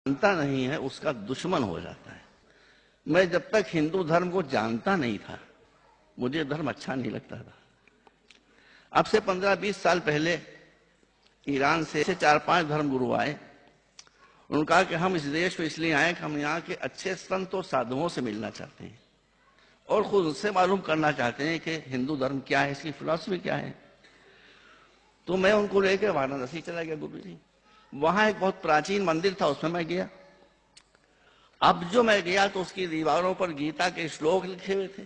जानता नहीं है उसका दुश्मन हो जाता है। मैं जब तक हिंदू धर्म को जानता नहीं था मुझे धर्म अच्छा नहीं लगता था। अब से 15-20 साल पहले ईरान से 4-5 धर्म गुरु आए। उन्होंने कहा कि हम इस देश में इसलिए आए कि हम यहाँ के अच्छे संत और साधुओं से मिलना चाहते हैं और खुद उससे मालूम करना चाहते हैं कि हिंदू धर्म क्या है, इसकी फिलॉसफी क्या है। तो मैं उनको लेकर वाराणसी चला गया गुरु जी। वहां एक बहुत प्राचीन मंदिर था, उसमें मैं गया। अब जो मैं गया तो उसकी दीवारों पर गीता के श्लोक लिखे हुए थे।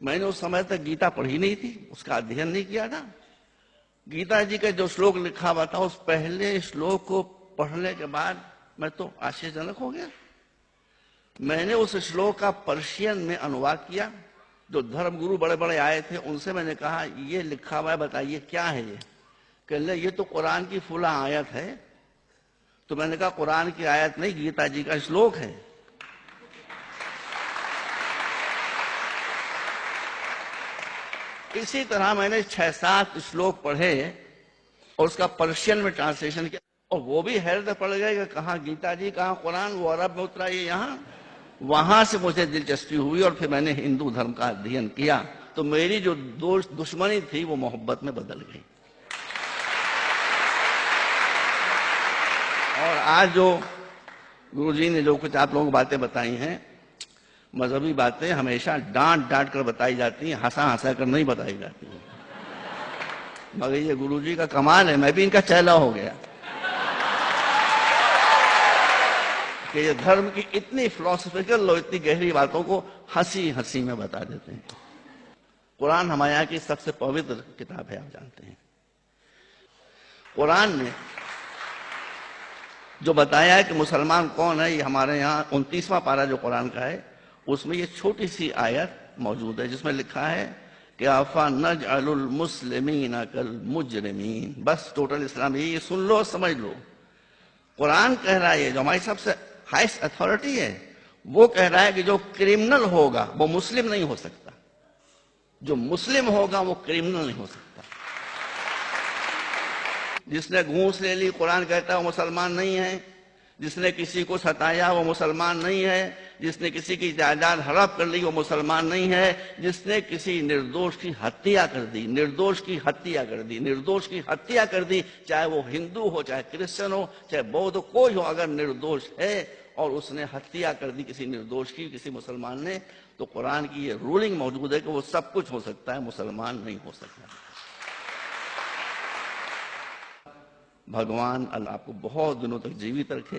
मैंने उस समय तक गीता पढ़ी नहीं थी, उसका अध्ययन नहीं किया था। गीता जी का जो श्लोक लिखा हुआ था उस पहले श्लोक को पढ़ने के बाद मैं तो आश्चर्यजनक हो गया। मैंने उस श्लोक का पर्शियन में अनुवाद किया। जो धर्मगुरु बड़े बड़े आए थे उनसे मैंने कहा ये लिखा हुआ है, बताइए क्या है ये। कहने ये तो कुरान की फुला आयत है। तो मैंने कहा कुरान की आयत नहीं, गीता जी का श्लोक है। इसी तरह मैंने 6-7 श्लोक पढ़े और उसका पर्शियन में ट्रांसलेशन किया और वो भी हैरत पड़ गए कि कहाँ गीता जी कहाँ कुरान, वो अरब में उतरा ये यहाँ। वहां से मुझे दिलचस्पी हुई और फिर मैंने हिंदू धर्म का अध्ययन किया। तो मेरी जो दुश्मनी थी वो मोहब्बत में बदल गई। और आज जो गुरुजी ने जो कुछ आप लोगों को बातें बताई हैं, मजहबी बातें हमेशा डांट डांट कर बताई जाती हैं, हंसा हंसा कर नहीं बताई जाती हैं। मगर ये गुरुजी का कमाल है, मैं भी इनका चेला हो गया कि ये धर्म की इतनी फिलोसफिकल और इतनी गहरी बातों को हंसी हंसी में बता देते हैं। कुरान हमारे यहाँ की सबसे पवित्र किताब है, आप जानते हैं। कुरान ने जो बताया है कि मुसलमान कौन है, ये हमारे यहाँ 29वां पारा जो कुरान का है उसमें ये छोटी सी आयत मौजूद है जिसमें लिखा है कि आफा नजअलुल मुस्लिमीन कल मुजरिमीन। बस टोटल इस्लाम ये सुन लो, समझ लो। कुरान कह रहा है, जो हमारी सबसे हाईएस्ट अथॉरिटी है, वो कह रहा है कि जो क्रिमिनल होगा वो मुस्लिम नहीं हो सकता, जो मुस्लिम होगा वो क्रिमिनल नहीं हो सकता। जिसने घूस ले ली कुरान कहता है वो मुसलमान नहीं है। जिसने किसी को सताया वो मुसलमान नहीं है। जिसने किसी की जायदाद हड़प कर ली वो मुसलमान नहीं है। जिसने किसी निर्दोष की हत्या कर दी, निर्दोष की हत्या कर दी, निर्दोष की हत्या कर दी, चाहे वो हिंदू हो, चाहे क्रिश्चियन हो, चाहे बौद्ध, कोई हो, अगर निर्दोष है और उसने हत्या कर दी किसी निर्दोष की, किसी मुसलमान ने, तो कुरान की ये रूलिंग मौजूद है कि वो सब कुछ हो सकता है, मुसलमान नहीं हो सकता। भगवान अल्लाह आपको बहुत दिनों तक जीवित रखे।